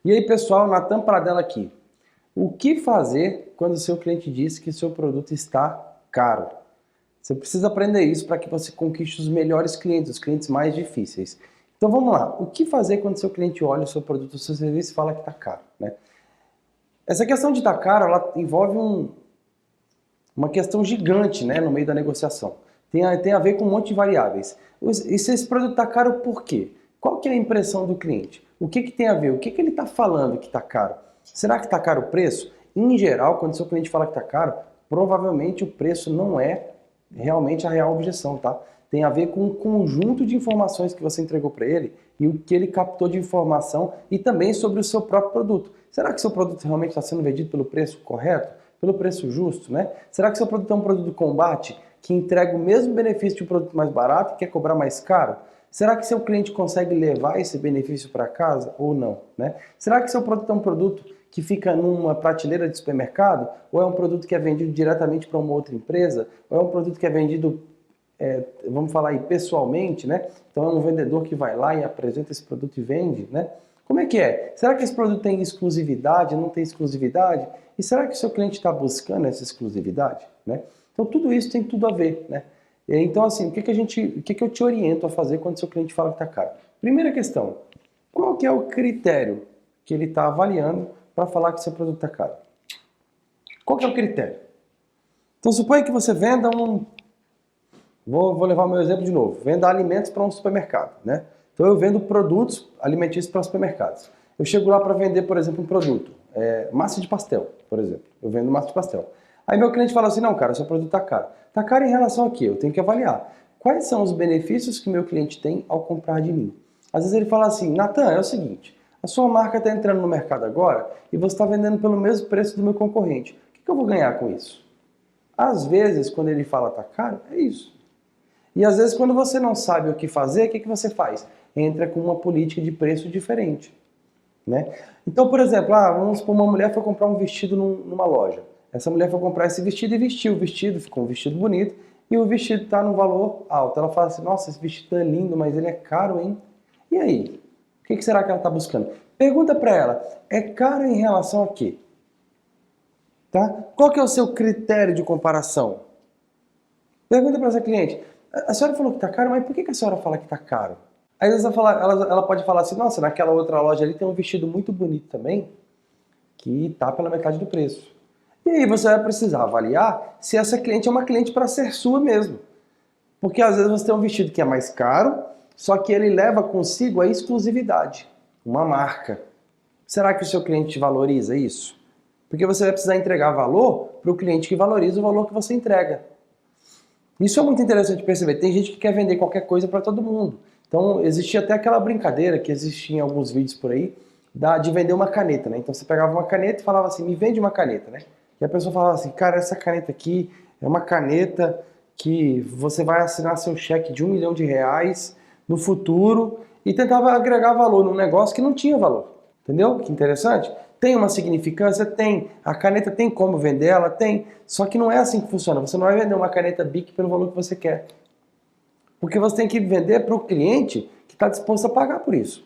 E aí, pessoal, Natan Pradella aqui. O que fazer quando o seu cliente diz que o seu produto está caro? Você precisa aprender isso para que você conquiste os melhores clientes, os clientes mais difíceis. Então vamos lá. O que fazer quando o seu cliente olha o seu produto, o seu serviço e fala que está caro, né? Essa questão de estar caro, ela envolve uma questão gigante, né, no meio da negociação. Tem a ver com um monte de variáveis. E se esse produto está caro, por quê? Qual que é a impressão do cliente? O que, que tem a ver? O que, que ele está falando que está caro? Será que está caro o preço? Em geral, quando o seu cliente fala que está caro, provavelmente o preço não é realmente a real objeção, tá? Tem a ver com o conjunto de informações que você entregou para ele e o que ele captou de informação e também sobre o seu próprio produto. Será que seu produto realmente está sendo vendido pelo preço correto? Pelo preço justo, né? Será que seu produto é um produto de combate que entrega o mesmo benefício de um produto mais barato e quer cobrar mais caro? Será que seu cliente consegue levar esse benefício para casa ou não, né? Será que seu produto é um produto que fica numa prateleira de supermercado ou é um produto que é vendido diretamente para uma outra empresa ou é um produto que é vendido, vamos falar aí, pessoalmente, né? Então é um vendedor que vai lá e apresenta esse produto e vende, né? Como é que é? Será que esse produto tem exclusividade, não tem exclusividade? E será que o seu cliente está buscando essa exclusividade, né? Então tudo isso tem tudo a ver, né? Então assim, o que eu te oriento a fazer quando seu cliente fala que está caro? Primeira questão, qual que é o critério que ele está avaliando para falar que seu produto está caro? Qual que é o critério? Então suponha que você venda Vou levar o meu exemplo de novo. Venda alimentos para um supermercado, né? Então eu vendo produtos alimentícios para supermercados. Eu chego lá para vender, por exemplo, um produto, massa de pastel, por exemplo. Eu vendo massa de pastel. Aí meu cliente fala assim, não, cara, seu produto está caro. Está caro em relação a quê? Eu tenho que avaliar. Quais são os benefícios que meu cliente tem ao comprar de mim? Às vezes ele fala assim, Natan, é o seguinte, a sua marca está entrando no mercado agora e você está vendendo pelo mesmo preço do meu concorrente. O que eu vou ganhar com isso? Às vezes, quando ele fala está caro, é isso. E às vezes quando você não sabe o que fazer, o que você faz? Entra com uma política de preço diferente, né? Então, por exemplo, vamos supor, uma mulher foi comprar um vestido numa loja. Essa mulher foi comprar esse vestido e vestiu o vestido, ficou um vestido bonito, e o vestido está num valor alto. Ela fala assim, nossa, esse vestido é lindo, mas ele é caro, hein? E aí? O que será que ela está buscando? Pergunta para ela, é caro em relação a quê? Tá? Qual que é o seu critério de comparação? Pergunta para essa cliente, a senhora falou que está caro, mas por que a senhora fala que está caro? Às vezes ela pode falar assim, nossa, naquela outra loja ali tem um vestido muito bonito também, que está pela metade do preço. E aí você vai precisar avaliar se essa cliente é uma cliente para ser sua mesmo. Porque às vezes você tem um vestido que é mais caro, só que ele leva consigo a exclusividade, uma marca. Será que o seu cliente valoriza isso? Porque você vai precisar entregar valor para o cliente que valoriza o valor que você entrega. Isso é muito interessante perceber. Tem gente que quer vender qualquer coisa para todo mundo. Então, existia até aquela brincadeira que existia em alguns vídeos por aí, de vender uma caneta, né? Então, você pegava uma caneta e falava assim, me vende uma caneta, né? E a pessoa falava assim, cara, essa caneta aqui é uma caneta que você vai assinar seu cheque de R$ 1 milhão no futuro e tentava agregar valor num negócio que não tinha valor. Entendeu? Que interessante. Tem uma significância? Tem. A caneta tem como vender? Ela tem. Só que não é assim que funciona. Você não vai vender uma caneta Bic pelo valor que você quer. Porque você tem que vender para o cliente que está disposto a pagar por isso.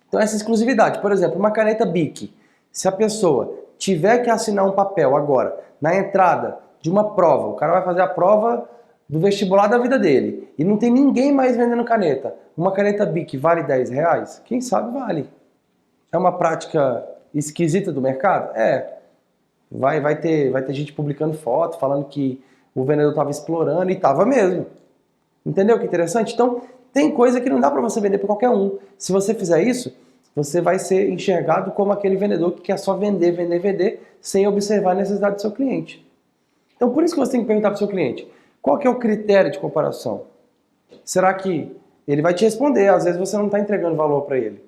Então essa exclusividade, por exemplo, uma caneta Bic, se a pessoa tiver que assinar um papel agora, na entrada de uma prova, o cara vai fazer a prova do vestibular da vida dele, e não tem ninguém mais vendendo caneta, uma caneta Bic vale R$ 10? Quem sabe vale. É uma prática esquisita do mercado? Vai ter gente publicando foto, falando que o vendedor estava explorando, e estava mesmo. Entendeu que interessante? Então, tem coisa que não dá para você vender para qualquer um. Se você fizer isso, você vai ser enxergado como aquele vendedor que quer só vender, vender, vender, sem observar a necessidade do seu cliente. Então, por isso que você tem que perguntar para o seu cliente, qual que é o critério de comparação? Será que ele vai te responder? Às vezes você não está entregando valor para ele.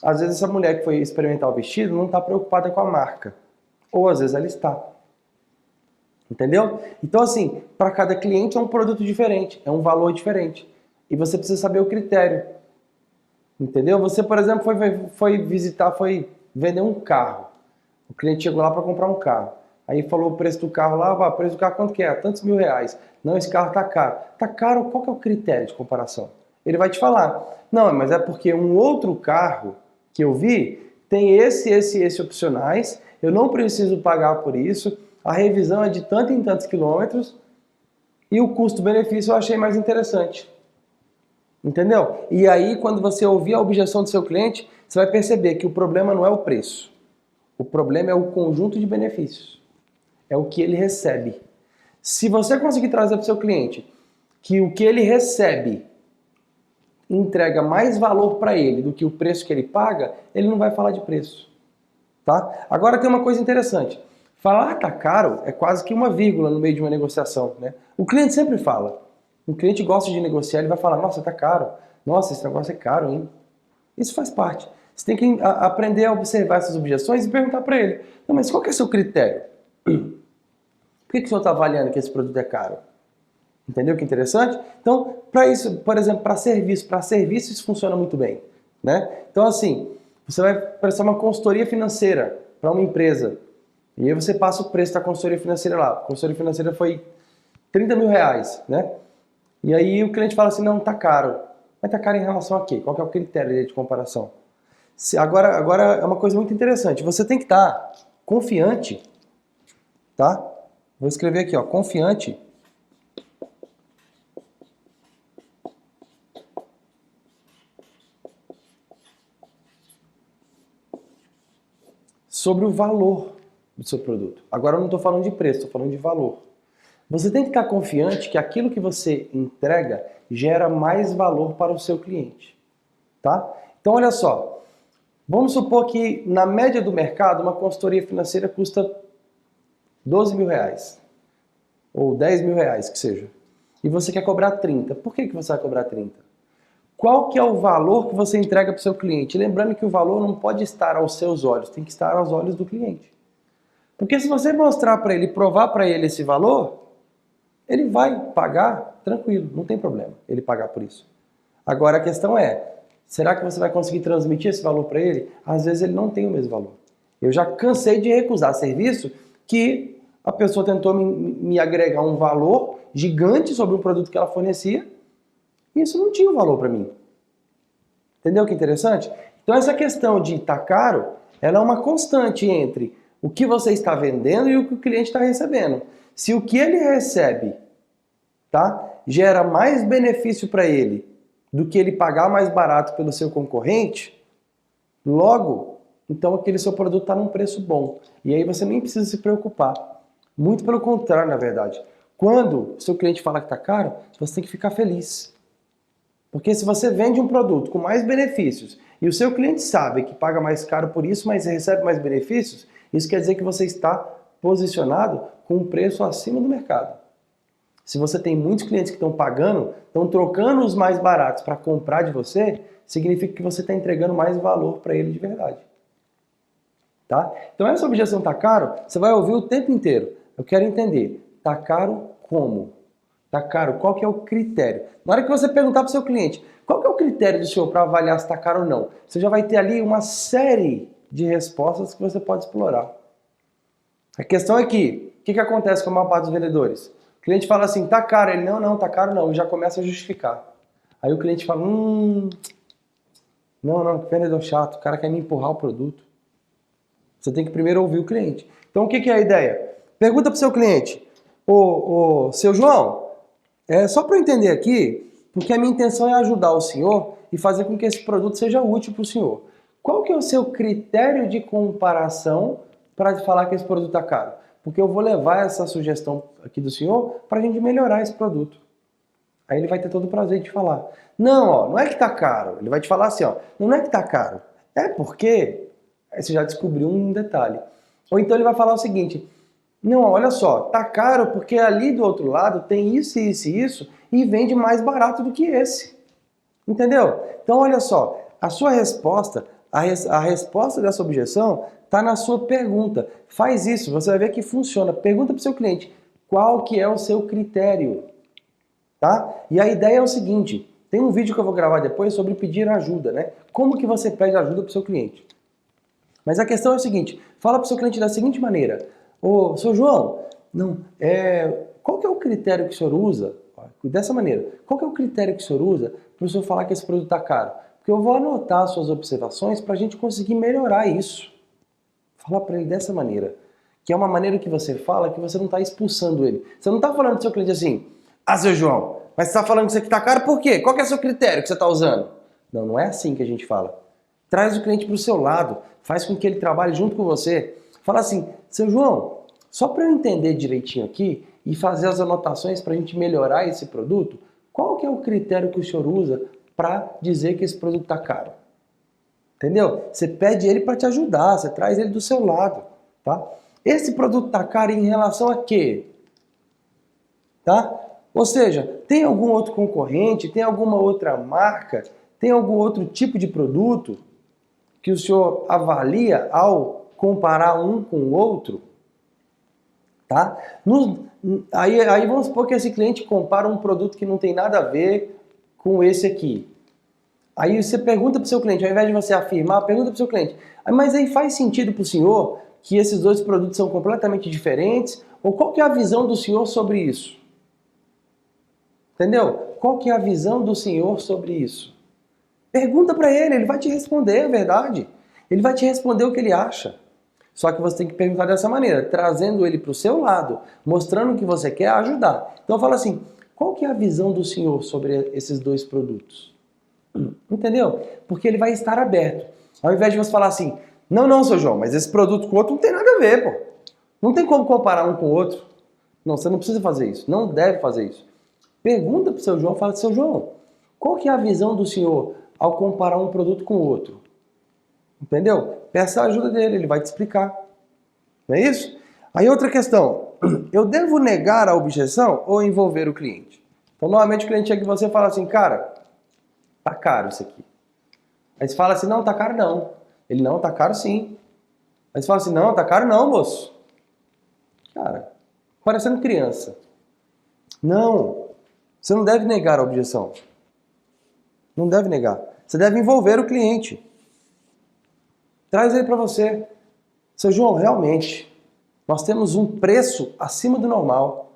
Às vezes essa mulher que foi experimentar o vestido não está preocupada com a marca. Ou às vezes ela está. Entendeu? Então assim, para cada cliente é um produto diferente, é um valor diferente. E você precisa saber o critério. Entendeu? Você, por exemplo, foi vender um carro. O cliente chegou lá para comprar um carro. Aí falou o preço do carro lá, o preço do carro quanto que é? Tantos R$ 1.000. Não, esse carro tá caro. Tá caro, qual que é o critério de comparação? Ele vai te falar, não, mas é porque um outro carro que eu vi tem esse opcionais, eu não preciso pagar por isso, a revisão é de tanto em tantos quilômetros e o custo-benefício eu achei mais interessante. Entendeu? E aí, quando você ouvir a objeção do seu cliente, você vai perceber que o problema não é o preço. O problema é o conjunto de benefícios. É o que ele recebe. Se você conseguir trazer para o seu cliente que o que ele recebe entrega mais valor para ele do que o preço que ele paga, ele não vai falar de preço. Tá? Agora tem uma coisa interessante. Falar tá caro é quase que uma vírgula no meio de uma negociação. Né? O cliente sempre fala. O cliente gosta de negociar, ele vai falar, nossa, tá caro. Nossa, esse negócio é caro, hein? Isso faz parte. Você tem que aprender a observar essas objeções e perguntar para ele, não, mas qual que é o seu critério? Por que o senhor está avaliando que esse produto é caro? Entendeu que interessante? Então, para isso, por exemplo, para serviço isso funciona muito bem. Né? Então, assim, você vai prestar uma consultoria financeira para uma empresa. E aí você passa o preço da consultoria financeira lá. A consultoria financeira foi 30 mil reais, né? E aí o cliente fala assim, não, tá caro. Mas tá caro em relação a quê? Qual que é o critério de comparação? Agora é uma coisa muito interessante. Você tem que estar confiante, tá? Vou escrever aqui, ó, confiante sobre o valor do seu produto. Agora eu não estou falando de preço, estou falando de valor. Você tem que estar confiante que aquilo que você entrega gera mais valor para o seu cliente. Tá? Então olha só, vamos supor que na média do mercado uma consultoria financeira custa 12 mil reais, ou 10 mil reais que seja, e você quer cobrar 30. Por que você vai cobrar 30? Qual que é o valor que você entrega para o seu cliente? Lembrando que o valor não pode estar aos seus olhos, tem que estar aos olhos do cliente. Porque se você mostrar para ele, provar para ele esse valor, ele vai pagar tranquilo, não tem problema ele pagar por isso. Agora a questão é, será que você vai conseguir transmitir esse valor para ele? Às vezes ele não tem o mesmo valor. Eu já cansei de recusar serviço que a pessoa tentou me agregar um valor gigante sobre um produto que ela fornecia e isso não tinha um valor para mim. Entendeu que interessante? Então essa questão de estar caro, ela é uma constante entre o que você está vendendo e o que o cliente está recebendo. Se o que ele recebe, tá, gera mais benefício para ele do que ele pagar mais barato pelo seu concorrente, logo, então aquele seu produto está num preço bom. E aí você nem precisa se preocupar. Muito pelo contrário, na verdade. Quando o seu cliente fala que está caro, você tem que ficar feliz. Porque se você vende um produto com mais benefícios e o seu cliente sabe que paga mais caro por isso, mas recebe mais benefícios, isso quer dizer que você está posicionado com um preço acima do mercado. Se você tem muitos clientes que estão pagando, estão trocando os mais baratos para comprar de você, significa que você está entregando mais valor para ele de verdade. Tá? Então essa objeção está caro, você vai ouvir o tempo inteiro. Eu quero entender, está caro como? Está caro, qual que é o critério? Na hora que você perguntar para o seu cliente, qual que é o critério do senhor para avaliar se está caro ou não? Você já vai ter ali uma série de respostas que você pode explorar. A questão é que, o que acontece com a maior parte dos vendedores? O cliente fala assim, tá caro. Ele, não, tá caro não. E já começa a justificar. Aí o cliente fala, não, que vendedor chato. O cara quer me empurrar o produto. Você tem que primeiro ouvir o cliente. Então o que é a ideia? Pergunta para o seu cliente, seu João, só para eu entender aqui, porque a minha intenção é ajudar o senhor e fazer com que esse produto seja útil para o senhor. Qual que é o seu critério de comparação para falar que esse produto está caro? Porque eu vou levar essa sugestão aqui do senhor para a gente melhorar esse produto. Aí ele vai ter todo o prazer de falar. Não é que está caro. Ele vai te falar assim, não é que está caro. É porque... Aí você já descobriu um detalhe. Ou então ele vai falar o seguinte, não, olha só, tá caro porque ali do outro lado tem isso, isso e isso e vende mais barato do que esse. Entendeu? Então olha só, a sua resposta, a resposta dessa objeção está na sua pergunta. Faz isso, você vai ver que funciona. Pergunta para o seu cliente, qual que é o seu critério? Tá? E a ideia é o seguinte, tem um vídeo que eu vou gravar depois sobre pedir ajuda, né? Como que você pede ajuda para o seu cliente? Mas a questão é o seguinte, fala para o seu cliente da seguinte maneira, seu João, qual que é o critério que o senhor usa? Dessa maneira, qual que é o critério que o senhor usa para o senhor falar que esse produto está caro? Porque eu vou anotar suas observações para a gente conseguir melhorar isso. Fala para ele dessa maneira. Que é uma maneira que você fala que você não está expulsando ele. Você não está falando para o seu cliente assim, ah, seu João, mas você está falando que isso aqui está caro por quê? Qual que é o seu critério que você está usando? Não, não é assim que a gente fala. Traz o cliente para o seu lado, faz com que ele trabalhe junto com você. Fala assim, seu João, só para eu entender direitinho aqui e fazer as anotações para a gente melhorar esse produto, qual que é o critério que o senhor usa para dizer que esse produto está caro? Entendeu? Você pede ele para te ajudar, você traz ele do seu lado, tá? Esse produto está caro em relação a quê? Tá? Ou seja, tem algum outro concorrente, tem alguma outra marca, tem algum outro tipo de produto que o senhor avalia ao comparar um com o outro? Tá? Aí vamos supor que esse cliente compara um produto que não tem nada a ver com esse aqui. Aí você pergunta para o seu cliente, ao invés de você afirmar, pergunta para o seu cliente, mas aí faz sentido para o senhor que esses dois produtos são completamente diferentes? Ou qual que é a visão do senhor sobre isso? Entendeu? Qual que é a visão do senhor sobre isso? Pergunta para ele vai te responder a verdade. Ele vai te responder o que ele acha. Só que você tem que perguntar dessa maneira, trazendo ele para o seu lado, mostrando que você quer ajudar. Então fala assim, qual que é a visão do senhor sobre esses dois produtos? Entendeu? Porque ele vai estar aberto. Ao invés de você falar assim, não, seu João, mas esse produto com o outro não tem nada a ver, pô. Não tem como comparar um com o outro. Não, você não precisa fazer isso. Não deve fazer isso. Pergunta para o seu João, fala, seu João, qual que é a visão do senhor ao comparar um produto com o outro? Entendeu? Peça a ajuda dele, ele vai te explicar. Não é isso? Aí outra questão, eu devo negar a objeção ou envolver o cliente? Então normalmente o cliente chega em você e fala assim, cara, tá caro isso aqui. Aí você fala assim, não, tá caro não. Ele, não, tá caro sim. Aí você fala assim, não, tá caro não, moço. Cara, parecendo criança. Não, você não deve negar a objeção. Não deve negar. Você deve envolver o cliente. Traz ele para você. Seu João, realmente, nós temos um preço acima do normal.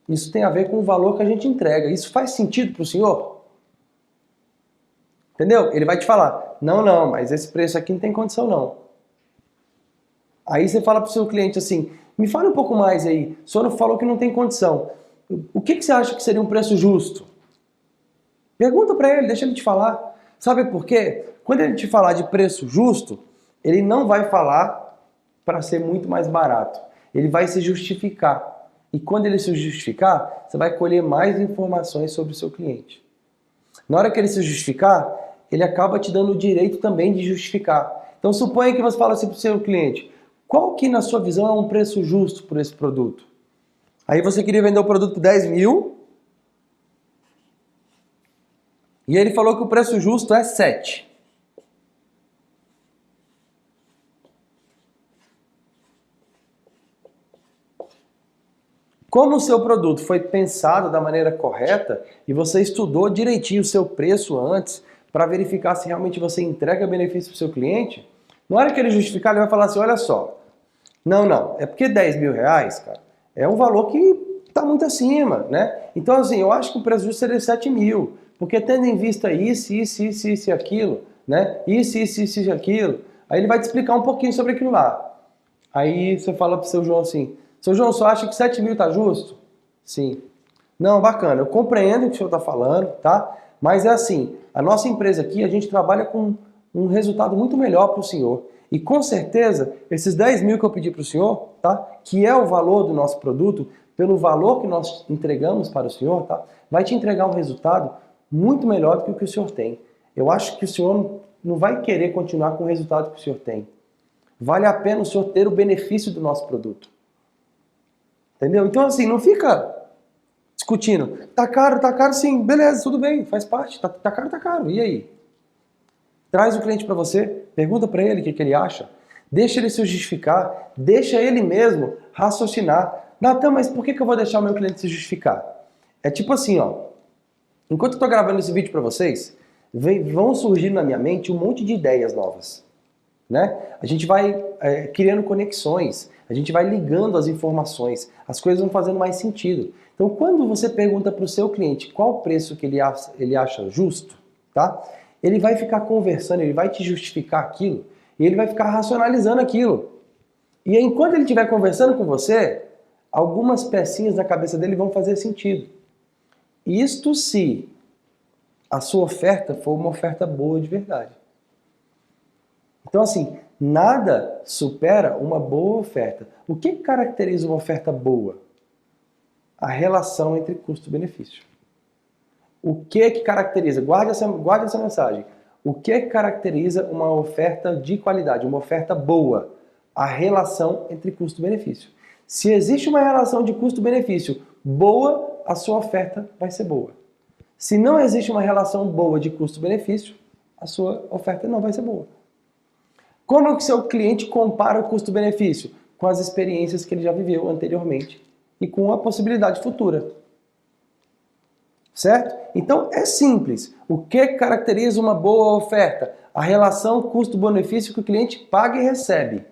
Isso tem a ver com o valor que a gente entrega. Isso faz sentido para o senhor? Entendeu? Ele vai te falar, não, mas esse preço aqui não tem condição não. Aí você fala para o seu cliente assim, me fala um pouco mais aí, o senhor falou que não tem condição. O que você acha que seria um preço justo? Pergunta para ele, deixa ele te falar. Sabe por quê? Quando ele te falar de preço justo, ele não vai falar para ser muito mais barato. Ele vai se justificar. E quando ele se justificar, você vai colher mais informações sobre o seu cliente. Na hora que ele se justificar, ele acaba te dando o direito também de justificar. Então suponha que você fala assim para o seu cliente, qual que na sua visão é um preço justo por esse produto? Aí você queria vender o produto por 10 mil, e ele falou que o preço justo é 7. Como o seu produto foi pensado da maneira correta e você estudou direitinho o seu preço antes para verificar se realmente você entrega benefício para o seu cliente, na hora que ele justificar, ele vai falar assim, olha só, não, é porque 10 mil reais, cara, é um valor que está muito acima, né? Então, assim, eu acho que o preço justo seria 7 mil, porque tendo em vista isso e aquilo, né? Isso e aquilo, aí ele vai te explicar um pouquinho sobre aquilo lá. Aí você fala pro seu João assim, seu João, só acha que 7 mil tá justo? Sim. Não, bacana, eu compreendo o que o senhor está falando, tá? Mas é assim, a nossa empresa aqui, a gente trabalha com um resultado muito melhor para o senhor. E com certeza, esses 10 mil que eu pedi para o senhor, tá? Que é o valor do nosso produto, pelo valor que nós entregamos para o senhor, tá? Vai te entregar um resultado muito melhor do que o que o senhor tem. Eu acho que o senhor não vai querer continuar com o resultado que o senhor tem. Vale a pena o senhor ter o benefício do nosso produto. Entendeu? Então assim, não fica discutindo. Tá caro sim, beleza, tudo bem, faz parte. Tá caro, e aí? Traz o cliente para você, pergunta para ele o que ele acha, deixa ele se justificar, deixa ele mesmo raciocinar. Natan, mas por que eu vou deixar o meu cliente se justificar? É tipo assim, ó, enquanto eu tô gravando esse vídeo para vocês, vão surgir na minha mente um monte de ideias novas. Né? A gente vai criando conexões, a gente vai ligando as informações, as coisas vão fazendo mais sentido. Então, quando você pergunta para o seu cliente qual o preço que ele acha justo, tá? ele vai ficar conversando, ele vai te justificar aquilo, e ele vai ficar racionalizando aquilo. E enquanto ele estiver conversando com você, algumas pecinhas na cabeça dele vão fazer sentido. Isto se a sua oferta for uma oferta boa de verdade. Então, assim, nada supera uma boa oferta. O que caracteriza uma oferta boa? A relação entre custo-benefício. O que caracteriza? Guarde essa mensagem. O que caracteriza uma oferta de qualidade, uma oferta boa? A relação entre custo-benefício. Se existe uma relação de custo-benefício boa, a sua oferta vai ser boa. Se não existe uma relação boa de custo-benefício, a sua oferta não vai ser boa. Como é que o seu cliente compara o custo-benefício? Com as experiências que ele já viveu anteriormente e com a possibilidade futura. Certo? Então é simples. O que caracteriza uma boa oferta? A relação custo-benefício que o cliente paga e recebe.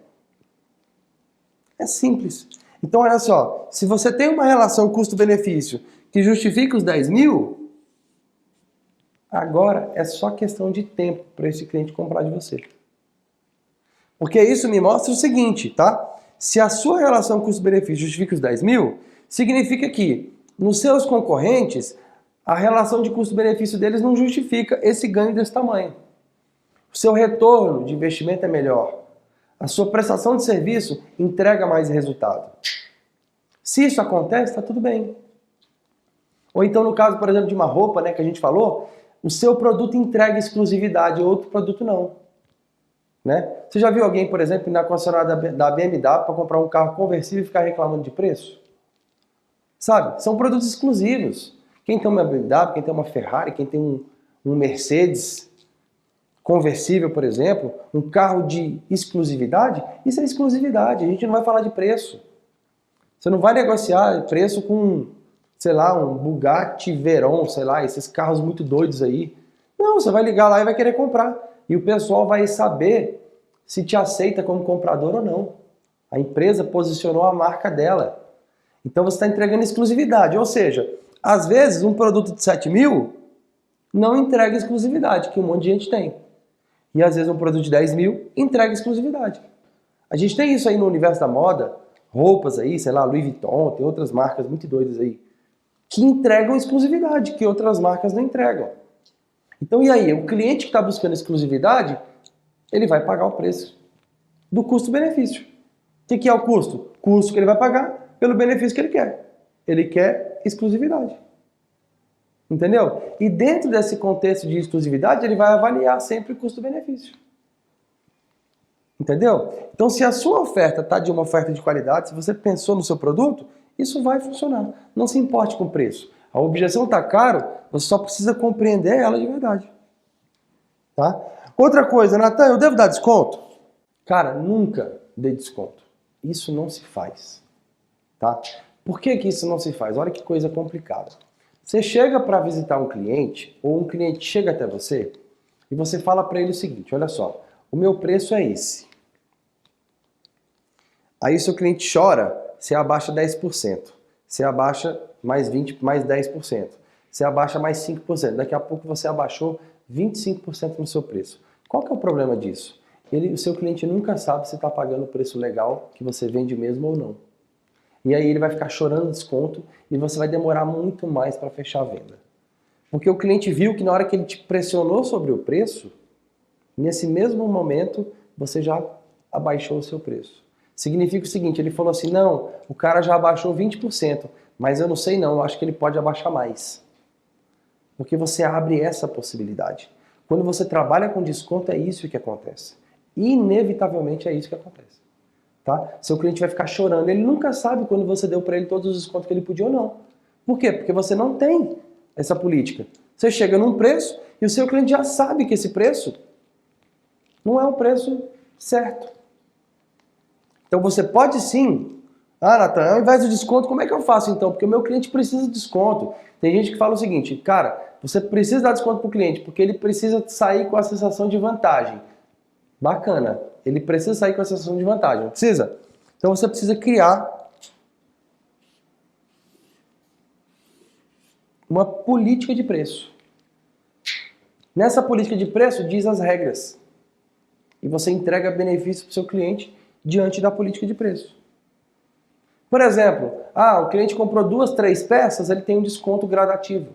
É simples. Então olha só, se você tem uma relação custo-benefício que justifica os 10 mil, agora é só questão de tempo para esse cliente comprar de você. Porque isso me mostra o seguinte, tá? Se a sua relação custo-benefício justifica os 10 mil, significa que nos seus concorrentes, a relação de custo-benefício deles não justifica esse ganho desse tamanho. O seu retorno de investimento é melhor. A sua prestação de serviço entrega mais resultado. Se isso acontece, está tudo bem. Ou então, no caso, por exemplo, de uma roupa, né, que a gente falou, o seu produto entrega exclusividade, outro produto não. Né? Você já viu alguém, por exemplo, ir na concessionária da BMW para comprar um carro conversível e ficar reclamando de preço? Sabe? São produtos exclusivos. Quem tem uma BMW, quem tem uma Ferrari, quem tem um Mercedes conversível, por exemplo, um carro de exclusividade, isso é exclusividade, a gente não vai falar de preço. Você não vai negociar preço com, sei lá, um Bugatti Veyron, sei lá, esses carros muito doidos aí. Não, você vai ligar lá e vai querer comprar. E o pessoal vai saber se te aceita como comprador ou não. A empresa posicionou a marca dela. Então você está entregando exclusividade, ou seja, às vezes um produto de 7 mil não entrega exclusividade, que um monte de gente tem. E às vezes um produto de 10 mil entrega exclusividade. A gente tem isso aí no universo da moda, roupas aí, sei lá, Louis Vuitton, tem outras marcas muito doidas aí, que entregam exclusividade, que outras marcas não entregam. Então e aí, o cliente que está buscando exclusividade, ele vai pagar o preço do custo-benefício. O que é o custo? Custo que ele vai pagar pelo benefício que ele quer. Ele quer exclusividade. Entendeu? E dentro desse contexto de exclusividade, ele vai avaliar sempre o custo-benefício. Entendeu? Então, se a sua oferta está de uma oferta de qualidade, se você pensou no seu produto, isso vai funcionar. Não se importe com o preço. A objeção está caro, você só precisa compreender ela de verdade. Tá? Outra coisa, Natan, eu devo dar desconto? Cara, nunca dê desconto. Isso não se faz. Tá? Por que isso não se faz? Olha que coisa complicada. Você chega para visitar um cliente, ou um cliente chega até você, e você fala para ele o seguinte, olha só, o meu preço é esse. Aí o seu cliente chora, você abaixa 10%. Você abaixa mais 20%, mais 10%. Você abaixa mais 5%. Daqui a pouco você abaixou 25% no seu preço. Qual que é o problema disso? O seu cliente nunca sabe se está pagando o preço legal que você vende mesmo ou não. E aí ele vai ficar chorando desconto e você vai demorar muito mais para fechar a venda. Porque o cliente viu que na hora que ele te pressionou sobre o preço, nesse mesmo momento você já abaixou o seu preço. Significa o seguinte, ele falou assim, não, o cara já abaixou 20%, mas eu não sei não, eu acho que ele pode abaixar mais. Porque você abre essa possibilidade. Quando você trabalha com desconto, é isso que acontece. Inevitavelmente é isso que acontece. Tá? Seu cliente vai ficar chorando, ele nunca sabe quando você deu para ele todos os descontos que ele podia ou não. Por quê? Porque você não tem essa política. Você chega num preço e o seu cliente já sabe que esse preço não é o preço certo. Então você pode sim, Natan, ao invés do desconto, como é que eu faço então? Porque o meu cliente precisa de desconto. Tem gente que fala o seguinte, cara, você precisa dar desconto para o cliente porque ele precisa sair com a sensação de vantagem. Bacana. Ele precisa sair com a sensação de vantagem, não precisa? Então você precisa criar uma política de preço. Nessa política de preço diz as regras. E você entrega benefício para o seu cliente diante da política de preço. Por exemplo, o cliente comprou 2, 3 peças, ele tem um desconto gradativo.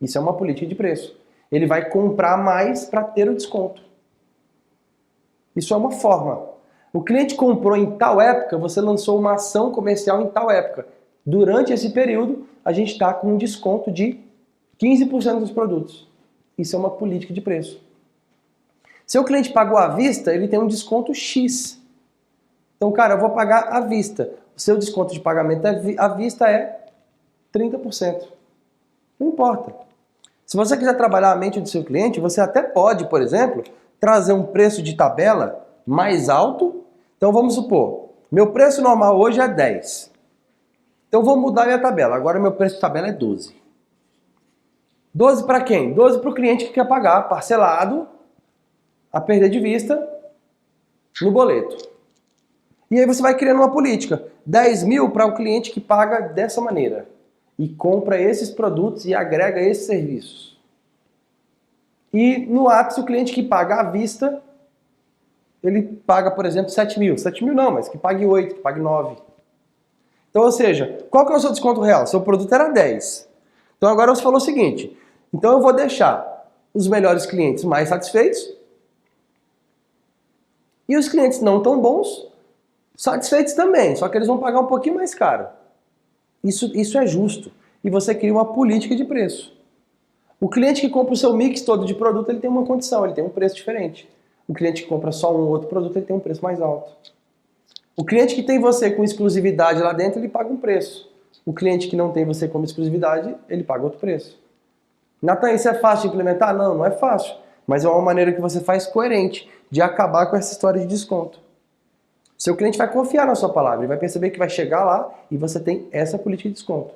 Isso é uma política de preço. Ele vai comprar mais para ter o desconto. Isso é uma forma. O cliente comprou em tal época, você lançou uma ação comercial em tal época. Durante esse período, a gente está com um desconto de 15% dos produtos. Isso é uma política de preço. Se o cliente pagou à vista, ele tem um desconto X. Então, cara, eu vou pagar à vista. O seu desconto de pagamento à vista é 30%. Não importa. Se você quiser trabalhar a mente do seu cliente, você até pode, por exemplo, trazer um preço de tabela mais alto. Então vamos supor, meu preço normal hoje é 10. Então eu vou mudar minha tabela. Agora meu preço de tabela é 12. 12 para quem? 12 para o cliente que quer pagar parcelado, a perder de vista, no boleto. E aí você vai criando uma política. 10 mil para o cliente que paga dessa maneira. E compra esses produtos e agrega esses serviços. E no ápice, o cliente que paga à vista, ele paga, por exemplo, 7 mil. 7 mil não, mas que pague 8, que pague 9. Então, ou seja, qual que é o seu desconto real? Seu produto era 10. Então agora você falou o seguinte, então eu vou deixar os melhores clientes mais satisfeitos e os clientes não tão bons satisfeitos também, só que eles vão pagar um pouquinho mais caro. Isso é justo. E você cria uma política de preço. O cliente que compra o seu mix todo de produto, ele tem uma condição, ele tem um preço diferente. O cliente que compra só um ou outro produto, ele tem um preço mais alto. O cliente que tem você com exclusividade lá dentro, ele paga um preço. O cliente que não tem você como exclusividade, ele paga outro preço. Natan, isso é fácil de implementar? Não, não é fácil. Mas é uma maneira que você faz coerente de acabar com essa história de desconto. Seu cliente vai confiar na sua palavra, ele vai perceber que vai chegar lá e você tem essa política de desconto.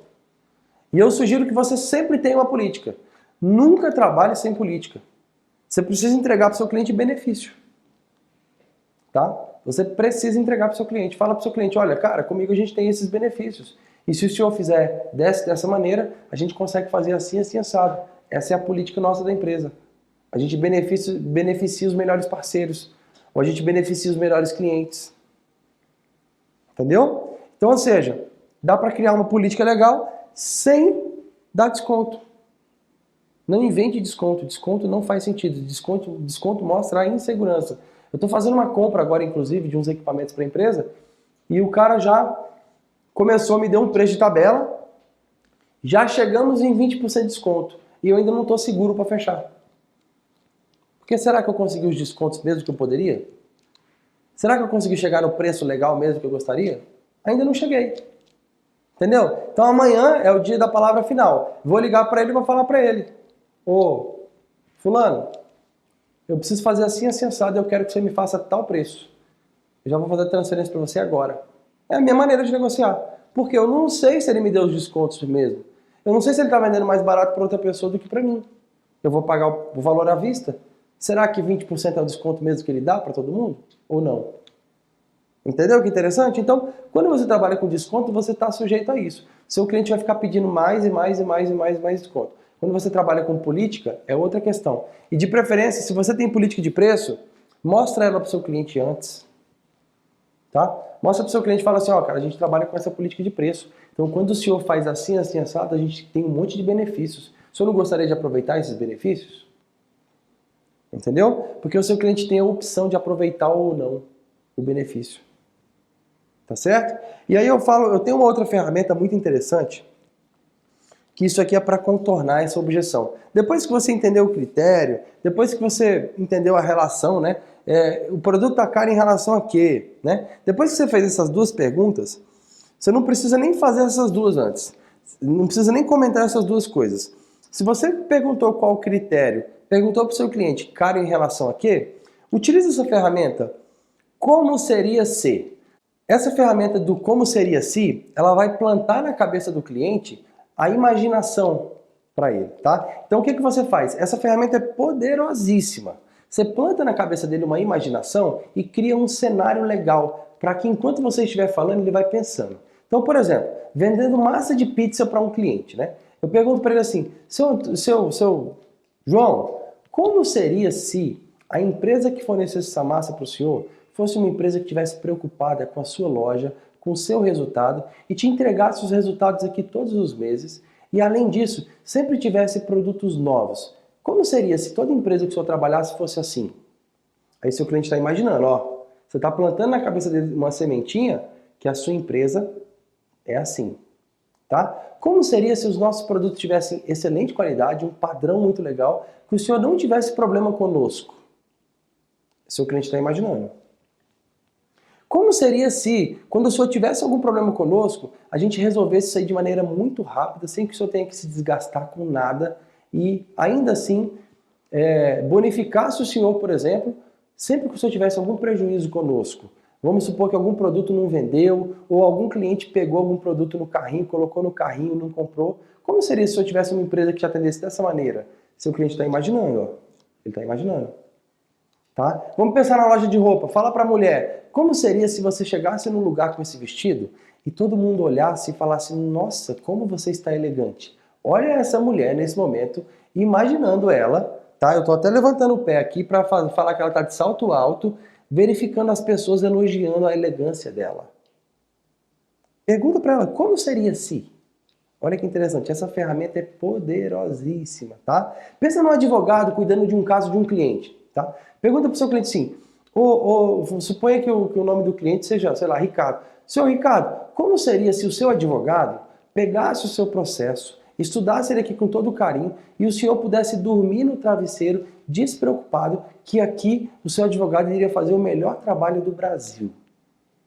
E eu sugiro que você sempre tenha uma política. Nunca trabalhe sem política. Você precisa entregar para o seu cliente benefício. Tá? Você precisa entregar para o seu cliente. Fala para o seu cliente, olha, cara, comigo a gente tem esses benefícios. E se o senhor fizer dessa maneira, a gente consegue fazer assim, assim, assado. Essa é a política nossa da empresa. A gente beneficia os melhores parceiros. Ou a gente beneficia os melhores clientes. Entendeu? Então, ou seja, dá para criar uma política legal sem dar desconto. Não invente desconto. Desconto não faz sentido. Desconto mostra a insegurança. Eu estou fazendo uma compra agora, inclusive, de uns equipamentos para a empresa e o cara já começou a me dar um preço de tabela. Já chegamos em 20% de desconto e eu ainda não estou seguro para fechar. Porque será que eu consegui os descontos mesmo que eu poderia? Será que eu consegui chegar no preço legal mesmo que eu gostaria? Ainda não cheguei. Entendeu? Então amanhã é o dia da palavra final. Vou ligar para ele e vou falar para ele. Ô, fulano, eu preciso fazer assim, assim, assado, eu quero que você me faça tal preço. Eu já vou fazer a transferência para você agora. É a minha maneira de negociar. Porque eu não sei se ele me deu os descontos mesmo. Eu não sei se ele está vendendo mais barato para outra pessoa do que para mim. Eu vou pagar o valor à vista? Será que 20% é o desconto mesmo que ele dá para todo mundo? Ou não? Entendeu que interessante? Então, quando você trabalha com desconto, você está sujeito a isso. Seu cliente vai ficar pedindo mais e mais e mais e mais e mais desconto. Quando você trabalha com política, é outra questão. E de preferência, se você tem política de preço, mostra ela para o seu cliente antes. Tá? Mostra para o seu cliente e fala assim, ó, cara, a gente trabalha com essa política de preço. Então, quando o senhor faz assim, assim, assado, a gente tem um monte de benefícios. O senhor não gostaria de aproveitar esses benefícios? Entendeu? Porque o seu cliente tem a opção de aproveitar ou não o benefício. Tá certo? E aí eu tenho uma outra ferramenta muito interessante, que isso aqui é para contornar essa objeção. Depois que você entendeu o critério, depois que você entendeu a relação, né? O produto está caro em relação a quê? Né? Depois que você fez essas duas perguntas, você não precisa nem fazer essas duas antes. Não precisa nem comentar essas duas coisas. Se você perguntou qual o critério, perguntou para o seu cliente caro em relação a quê, utilize essa ferramenta como seria se. Essa ferramenta do como seria se, ela vai plantar na cabeça do cliente a imaginação para ele, tá? Então o que você faz? Essa ferramenta é poderosíssima. Você planta na cabeça dele uma imaginação e cria um cenário legal para que enquanto você estiver falando, ele vai pensando. Então, por exemplo, vendendo massa de pizza para um cliente, né? Eu pergunto para ele assim, seu João, Como seria se a empresa que fornecesse essa massa para o senhor fosse uma empresa que estivesse preocupada com a sua loja, com o seu resultado e te entregasse os resultados aqui todos os meses e, além disso, sempre tivesse produtos novos? Como seria se toda empresa que o senhor trabalhasse fosse assim? Aí seu cliente está imaginando, ó, você está plantando na cabeça dele uma sementinha que a sua empresa é assim, tá? Como seria se os nossos produtos tivessem excelente qualidade, um padrão muito legal, que o senhor não tivesse problema conosco? Seu cliente está imaginando. Como seria se, quando o senhor tivesse algum problema conosco, a gente resolvesse isso aí de maneira muito rápida, sem que o senhor tenha que se desgastar com nada e, ainda assim, bonificasse o senhor, por exemplo, sempre que o senhor tivesse algum prejuízo conosco? Vamos supor que algum produto não vendeu, ou algum cliente pegou algum produto no carrinho, colocou no carrinho e não comprou. Como seria se o senhor tivesse uma empresa que te atendesse dessa maneira? Seu cliente está imaginando, ó. Ele está imaginando. Tá? Vamos pensar na loja de roupa. Fala para a mulher, como seria se você chegasse num lugar com esse vestido e todo mundo olhasse e falasse, nossa, como você está elegante. Olha essa mulher nesse momento, imaginando ela, tá? Eu estou até levantando o pé aqui para falar que ela está de salto alto, verificando as pessoas elogiando a elegância dela. Pergunta para ela, como seria se? Olha que interessante, essa ferramenta é poderosíssima, tá? Pensa num advogado cuidando de um caso de um cliente, tá? Pergunta para o seu cliente assim, suponha que o nome do cliente seja, sei lá, Ricardo. Seu Ricardo, como seria se o seu advogado pegasse o seu processo, estudasse ele aqui com todo carinho e o senhor pudesse dormir no travesseiro despreocupado que aqui o seu advogado iria fazer o melhor trabalho do Brasil?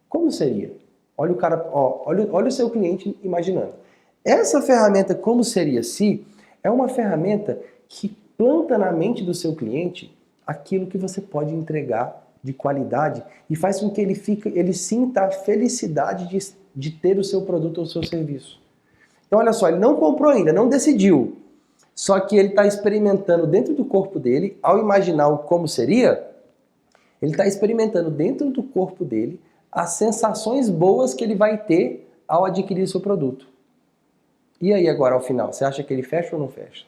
Como seria? Olha o cara, ó, olha o seu cliente imaginando. Essa ferramenta, como seria se, é uma ferramenta que planta na mente do seu cliente aquilo que você pode entregar de qualidade e faz com que ele sinta a felicidade de ter o seu produto ou o seu serviço. Então olha só, ele não comprou ainda, não decidiu, só que ele está experimentando dentro do corpo dele, ao imaginar o como seria, ele está experimentando dentro do corpo dele as sensações boas que ele vai ter ao adquirir seu produto. E aí agora ao final, você acha que ele fecha ou não fecha?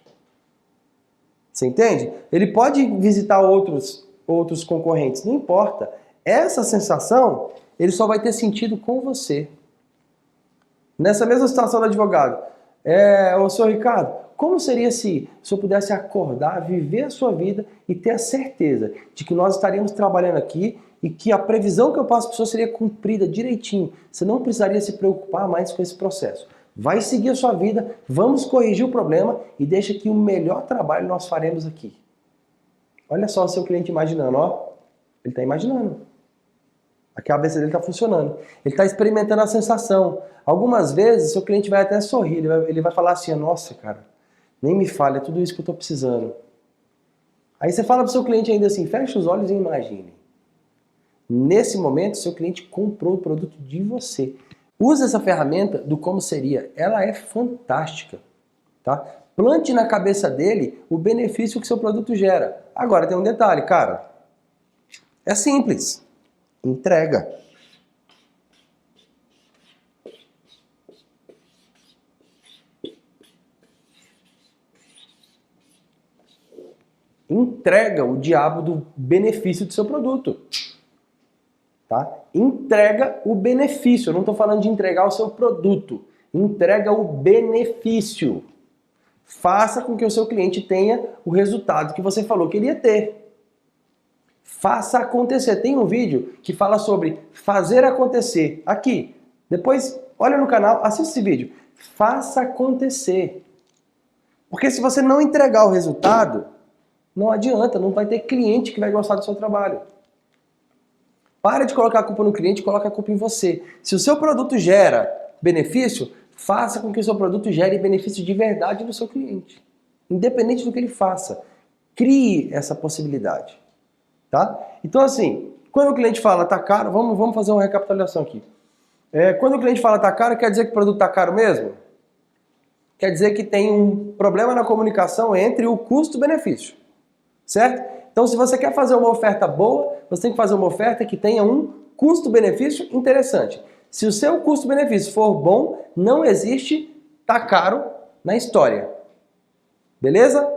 Você entende? Ele pode visitar outros concorrentes, não importa. Essa sensação, ele só vai ter sentido com você. Nessa mesma situação do advogado, ô senhor Ricardo, como seria se o senhor pudesse acordar, viver a sua vida e ter a certeza de que nós estaríamos trabalhando aqui e que a previsão que eu passo para o senhor seria cumprida direitinho. Você não precisaria se preocupar mais com esse processo. Vai seguir a sua vida, vamos corrigir o problema e deixa que o melhor trabalho nós faremos aqui. Olha só o seu cliente imaginando, ó. Ele está imaginando. A cabeça dele está funcionando. Ele está experimentando a sensação. Algumas vezes, seu cliente vai até sorrir. Ele vai falar assim, nossa, cara, nem me fale, é tudo isso que eu estou precisando. Aí você fala para o seu cliente ainda assim, fecha os olhos e imagine. Nesse momento, seu cliente comprou o produto de você. Use essa ferramenta do como seria. Ela é fantástica. Tá? Plante na cabeça dele o benefício que seu produto gera. Agora tem um detalhe, cara. É simples. Entrega. Entrega o diabo do benefício do seu produto. Tá? Entrega o benefício. Eu não estou falando de entregar o seu produto. Entrega o benefício. Faça com que o seu cliente tenha o resultado que você falou que ele ia ter. Faça acontecer. Tem um vídeo que fala sobre fazer acontecer. Aqui. Depois, olha no canal, assista esse vídeo. Faça acontecer. Porque se você não entregar o resultado, não adianta, não vai ter cliente que vai gostar do seu trabalho. Para de colocar a culpa no cliente e coloca a culpa em você. Se o seu produto gera benefício, faça com que o seu produto gere benefício de verdade no seu cliente. Independente do que ele faça. Crie essa possibilidade. Tá? Então assim, quando o cliente fala tá caro, vamos fazer uma recapitulação aqui. Quando o cliente fala tá caro, quer dizer que o produto tá caro mesmo? Quer dizer que tem um problema na comunicação entre o custo e o benefício. Certo? Então se você quer fazer uma oferta boa, você tem que fazer uma oferta que tenha um custo-benefício interessante. Se o seu custo-benefício for bom, não existe tá caro na história. Beleza?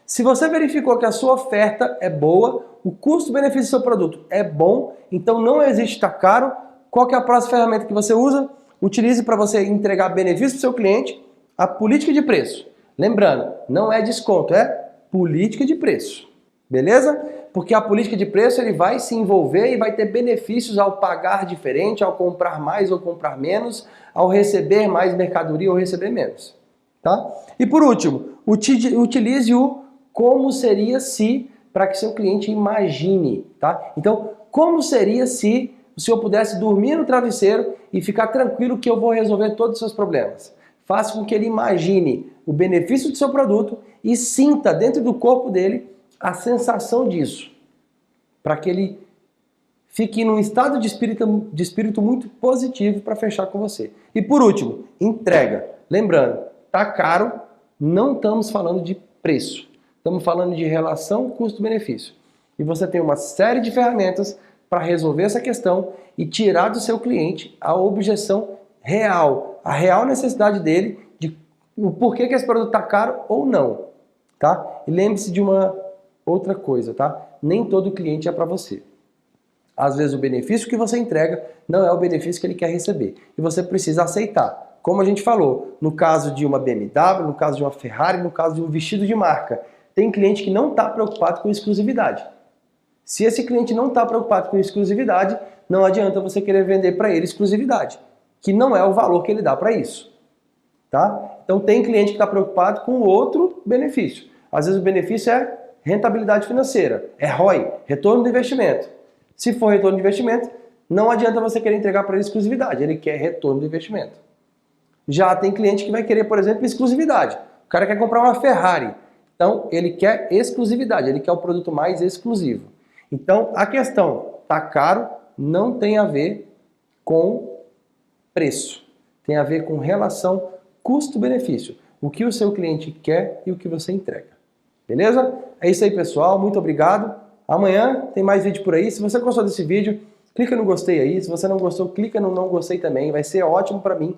Se você verificou que a sua oferta é boa, o custo-benefício do seu produto é bom, então não existe estar caro, qual que é a próxima ferramenta que você usa? Utilize para você entregar benefício para o seu cliente a política de preço. Lembrando, não é desconto, é política de preço. Beleza? Porque a política de preço ele vai se envolver e vai ter benefícios ao pagar diferente, ao comprar mais ou comprar menos, ao receber mais mercadoria ou receber menos. Tá? E por último, utilize o como seria se para que seu cliente imagine. Tá? Então, como seria se o senhor pudesse dormir no travesseiro e ficar tranquilo que eu vou resolver todos os seus problemas? Faça com que ele imagine o benefício do seu produto e sinta dentro do corpo dele a sensação disso, para que ele fique num estado de espírito muito positivo para fechar com você. E por último, entrega. Lembrando, tá caro, não estamos falando de preço, estamos falando de relação custo-benefício. E você tem uma série de ferramentas para resolver essa questão e tirar do seu cliente a objeção real, a real necessidade dele de o porquê que esse produto está caro ou não. Tá? E lembre-se de uma outra coisa, tá? Nem todo cliente é para você. Às vezes o benefício que você entrega não é o benefício que ele quer receber. E você precisa aceitar. Como a gente falou, no caso de uma BMW, no caso de uma Ferrari, no caso de um vestido de marca, tem cliente que não está preocupado com exclusividade. Se esse cliente não está preocupado com exclusividade, não adianta você querer vender para ele exclusividade, que não é o valor que ele dá para isso. Tá? Então tem cliente que está preocupado com outro benefício. Às vezes o benefício é rentabilidade financeira, é ROI, retorno do investimento. Se for retorno de investimento, não adianta você querer entregar para ele exclusividade, ele quer retorno do investimento. Já tem cliente que vai querer, por exemplo, exclusividade. O cara quer comprar uma Ferrari, então ele quer exclusividade, ele quer o produto mais exclusivo. Então a questão, tá caro, não tem a ver com preço, tem a ver com relação custo-benefício, o que o seu cliente quer e o que você entrega. Beleza? É isso aí, pessoal. Muito obrigado. Amanhã tem mais vídeo por aí. Se você gostou desse vídeo, clica no gostei aí. Se você não gostou, clica no não gostei também. Vai ser ótimo para mim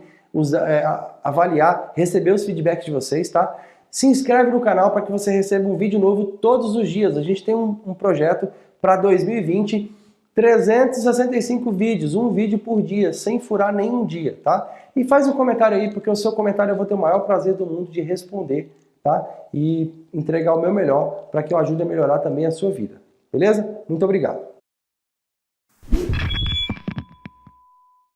avaliar, receber os feedbacks de vocês, tá? Se inscreve no canal para que você receba um vídeo novo todos os dias. A gente tem um projeto para 2020, 365 vídeos, um vídeo por dia, sem furar nenhum dia, tá? E faz um comentário aí, porque o seu comentário eu vou ter o maior prazer do mundo de responder, tá? E entregar o meu melhor para que eu ajude a melhorar também a sua vida. Beleza? Muito obrigado.